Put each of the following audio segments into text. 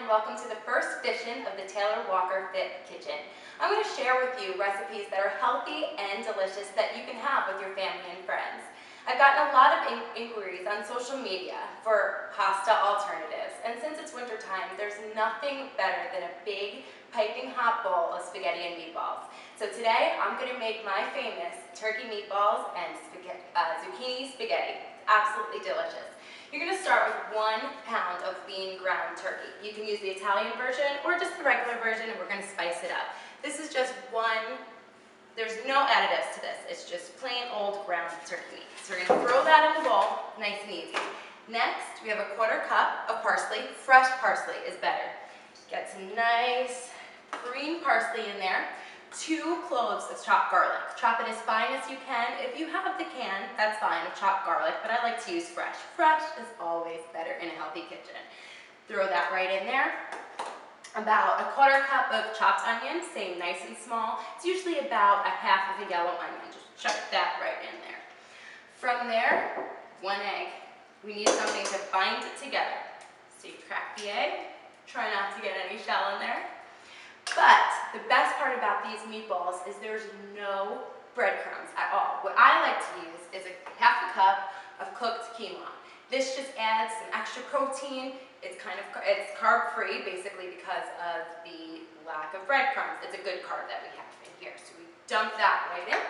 welcome to the first edition of the Taylor Walker Fit Kitchen. I'm going to share with you recipes that are healthy and delicious that you can have with your family and friends. I've gotten a lot of inquiries on social media for pasta alternatives, and since it's winter time, there's nothing better than a big piping hot bowl of spaghetti and meatballs. So today I'm going to make my famous turkey meatballs and zucchini spaghetti. It's absolutely delicious. You're going to start with 1 pound of lean ground turkey. You can use the Italian version or just the regular version, and we're going to spice it up. This is just there's no additives to this. It's just plain old ground turkey meat. So we're going to throw that in the bowl, nice and easy. Next, we have a 1/4 cup of parsley. Fresh parsley is better. Get some nice green parsley in there. 2 cloves of chopped garlic. Chop it as fine as you can. If you have the can, that's fine, of chopped garlic, but I like to use fresh. Fresh is always better in a healthy kitchen. Throw that right in there. About a 1/4 cup of chopped onion, same nice and small. It's usually about a half of a yellow onion. Just chuck that right in there. From there, 1 egg. We need something to bind it together. So you crack the egg. Try not to get any shell in there. But the best part about these meatballs is there's no breadcrumbs at all. What I like to use is a half a cup of cooked quinoa. This just adds some extra protein. It's carb free basically because of the lack of breadcrumbs. It's a good carb that we have in here. So we dump that right in.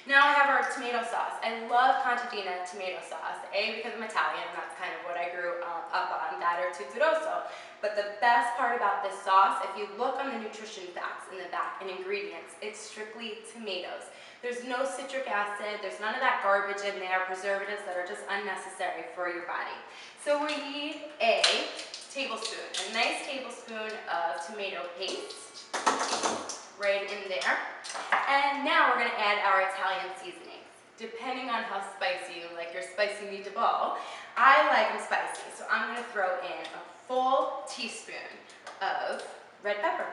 Now I have our tomato sauce. I love contadina tomato sauce. Because I'm Italian, that's kind of what I grew up on, that or tutto rosso. But the best part about this sauce, if you look on the nutrition facts in the back and ingredients, it's strictly tomatoes. There's no citric acid, there's none of that garbage in there, preservatives that are just unnecessary for your body. So we need a tablespoon, a nice tablespoon of tomato paste right in there. And now we're going to add our Italian seasonings. Depending on how spicy you like your spicy meatball, I like them spicy, so I'm going to throw in a full teaspoon of red pepper.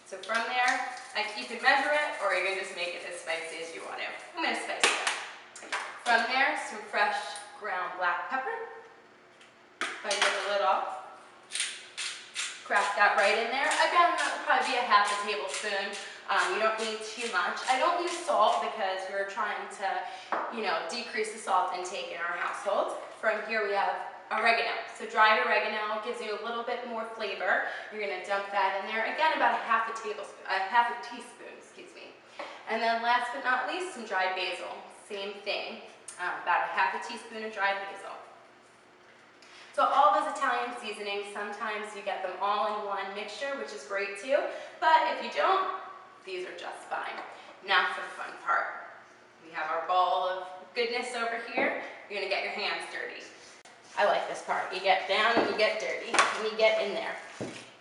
So from there, you can measure it, or you can just make it as spicy as you want to. I'm going to spice it up. From there, some fresh ground black pepper. If I get the lid off. Crack that right in there. Again, that would probably be a half a tablespoon. You don't need too much. I don't use salt because we're trying to, decrease the salt intake in our household. From here we have oregano. So dried oregano gives you a little bit more flavor. You're going to dump that in there. Again, about a half a teaspoon, excuse me. And then last but not least, some dried basil. Same thing, about a half a teaspoon of dried basil. So all those Italian seasonings, sometimes you get them all in one mixture, which is great too. But if you don't, these are just fine. Now for the fun part. We have our ball of goodness over here. You're gonna get your hands dirty. I like this part. You get down and you get dirty and you get in there.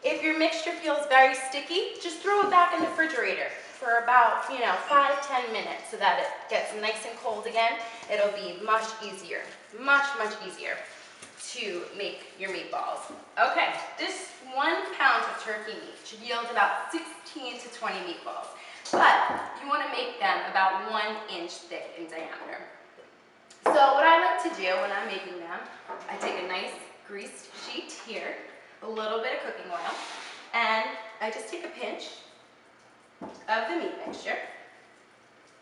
If your mixture feels very sticky, just throw it back in the refrigerator for about, 5-10 minutes so that it gets nice and cold again. It'll be much easier, much easier to make your meatballs. Okay, this 1 pound of turkey meat should yield about 16 to 20 meatballs, but you want to make them about 1 inch thick in diameter. So what I like to do when I'm making them, I take a nice greased sheet here, a little bit of cooking oil, and I just take a pinch of the meat mixture,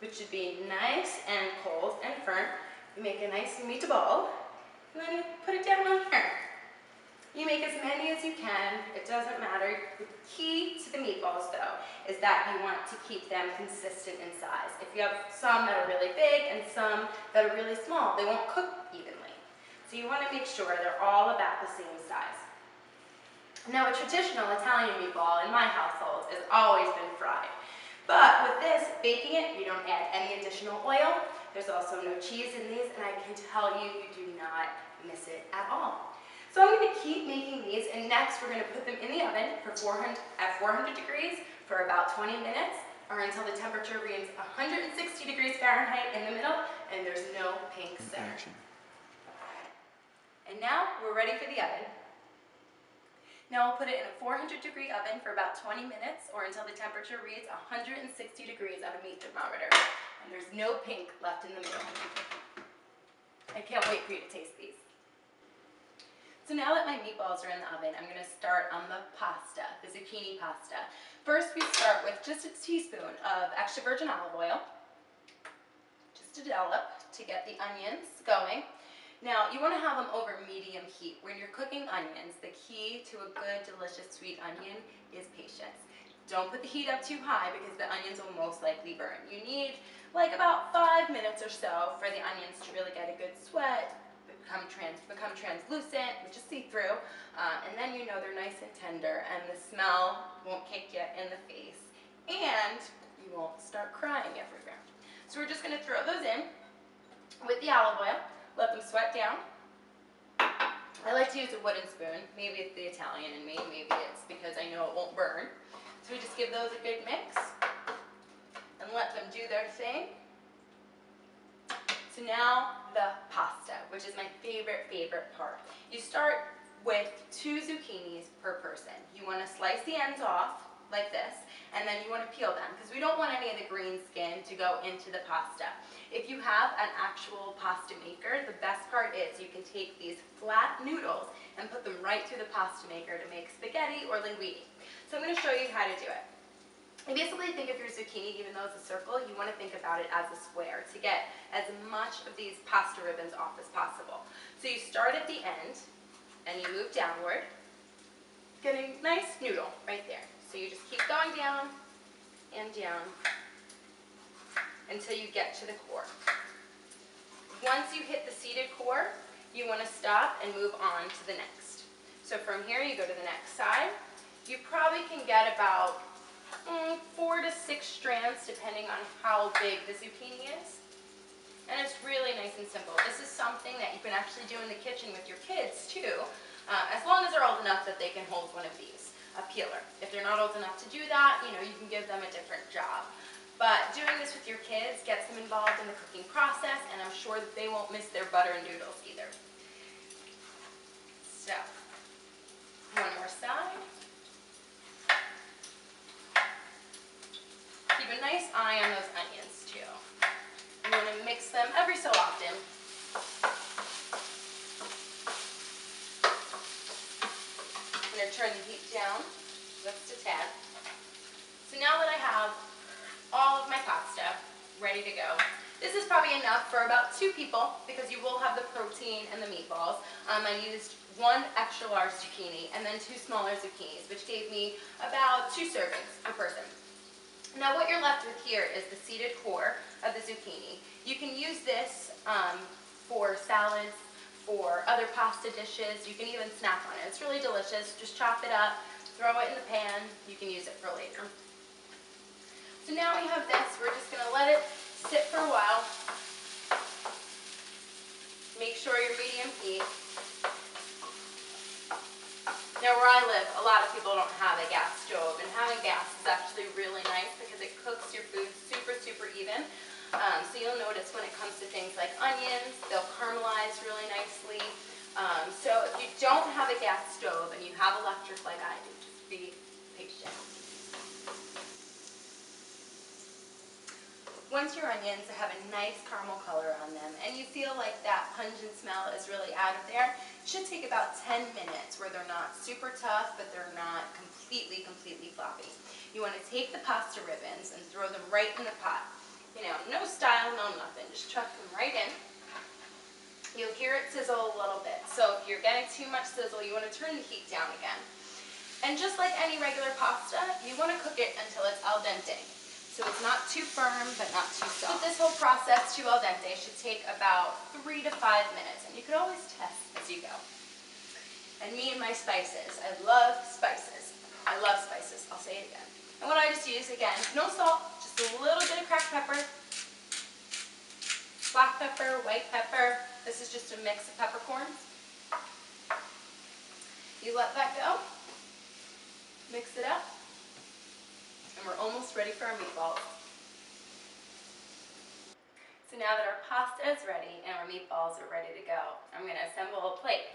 which should be nice and cold and firm. You make a nice meatball, and then you put it down on here. You make as many as you can, it doesn't matter. The key to the meatballs though, is that you want to keep them consistent in size. If you have some that are really big and some that are really small, they won't cook evenly. So you want to make sure they're all about the same size. Now a traditional Italian meatball in my household has always been fried. But with this, baking it, you don't add any additional oil. There's also no cheese in these, and I can tell you, you do not miss it at all. So I'm going to keep making these, and next we're going to put them in the oven at 400 degrees for about 20 minutes, or until the temperature reads 160 degrees Fahrenheit in the middle, and there's no pink center. And now we're ready for the oven. Now we'll put it in a 400-degree oven for about 20 minutes, or until the temperature reads 160 degrees on a meat thermometer. And there's no pink left in the middle. I can't wait for you to taste these. So now that my meatballs are in the oven, I'm going to start on the pasta, the zucchini pasta. First, we start with just a teaspoon of extra virgin olive oil, just to dollop to get the onions going. Now, you want to have them over medium heat. When you're cooking onions, the key to a good, delicious, sweet onion is patience. Don't put the heat up too high because the onions will most likely burn. You need like about 5 minutes or so for the onions to really get a good sweat, become translucent, which is see-through, and then you know they're nice and tender and the smell won't kick you in the face and you won't start crying everywhere. So we're just going to throw those in with the olive oil, let them sweat down. I like to use a wooden spoon. Maybe it's the Italian in me, maybe it's because I know it won't burn. So we just give those a good mix and let them do their thing. So now the pasta, which is my favorite part. You start with 2 zucchinis per person. You want to slice the ends off like this, and then you want to peel them because we don't want any of the green skin to go into the pasta. If you have an actual pasta maker, the best part is you can take these flat noodles and put them right through the pasta maker to make spaghetti or linguine. So I'm going to show you how to do it. You basically think of your zucchini, even though it's a circle, you want to think about it as a square to get as much of these pasta ribbons off as possible. So you start at the end and you move downward, getting a nice noodle right there. So you just keep going down and down until you get to the core. Once you hit the seated core, you want to stop and move on to the next. So from here you go to the next side. You probably can get about 4 to 6 strands depending on how big the zucchini is. And it's really nice and simple. This is something that you can actually do in the kitchen with your kids too, as long as they're old enough that they can hold one of these, a peeler. If they're not old enough to do that, you know, you can give them a different job. But doing this with your kids gets them involved in the cooking process, and I'm sure that they won't miss their butter and noodles either. So, one more side. Keep a nice eye on those onions too. You want to mix them every so often. I'm going to turn the heat down just a tad. So now that I have all of my pasta ready to go, this is probably enough for about 2 people because you will have the protein and the meatballs. I used 1 extra large zucchini and then 2 smaller zucchinis, which gave me about 2 servings per person. Now what you're left with here is the seeded core of the zucchini. You can use this for salads, for other pasta dishes. You can even snack on it. It's really delicious. Just chop it up, throw it in the pan. You can use it for later. So now we have this. We're just going to let it sit for a while. Make sure you're medium heat. Now where I live, a lot of people don't have a gas stove, and having gas is actually really nice because it cooks your food super even. So you'll notice when it comes to things like onions, they'll caramelize really nicely. So if you don't have a gas stove and you have electric like I do, just be patient. Once your onions have a nice caramel color on them and you feel like that pungent smell is really out of there, it should take about 10 minutes where they're not super tough, but they're not completely floppy. You want to take the pasta ribbons and throw them right in the pot. You know, no style, no nothing, just chuck them right in. You'll hear it sizzle a little bit, so if you're getting too much sizzle, you want to turn the heat down again. And just like any regular pasta, you want to cook it until it's al dente. So it's not too firm, but not too soft. But this whole process to al dente should take about 3 to 5 minutes, and you can always test as you go. And me and my spices. I love spices. I love spices. I'll say it again. And what I just use, again, no salt, just a little bit of cracked pepper, black pepper, white pepper. This is just a mix of peppercorns. You let that go, mix it up, and we're almost ready for our meatballs. So now that our pasta is ready and our meatballs are ready to go, I'm going to assemble a plate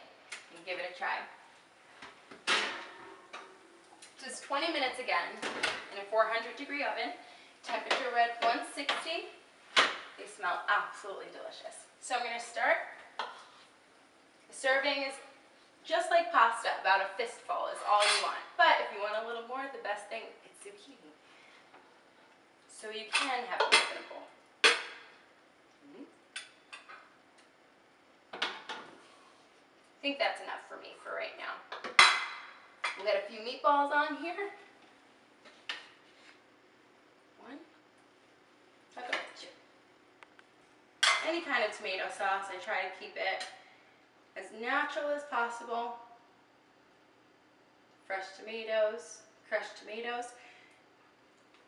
and give it a try. So it's 20 minutes again in a 400-degree oven, temperature read 160. They smell absolutely delicious. So I'm going to start. The serving is Just like pasta, about a fistful is all you want. But if you want a little more, the best thing is zucchini. So you can have it in a bowl. I think that's enough for me for right now. We'll get a few meatballs on here. One. I'll go with two. Any kind of tomato sauce, I try to keep it as natural as possible. Fresh tomatoes, crushed tomatoes,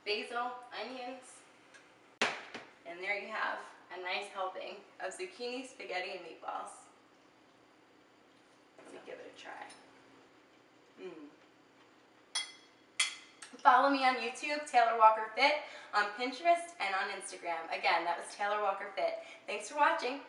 basil, onions, and there you have a nice helping of zucchini, spaghetti, and meatballs. Let me give it a try. Follow me on YouTube, Taylor Walker Fit, on Pinterest, and on Instagram. Again, that was Taylor Walker Fit. Thanks for watching.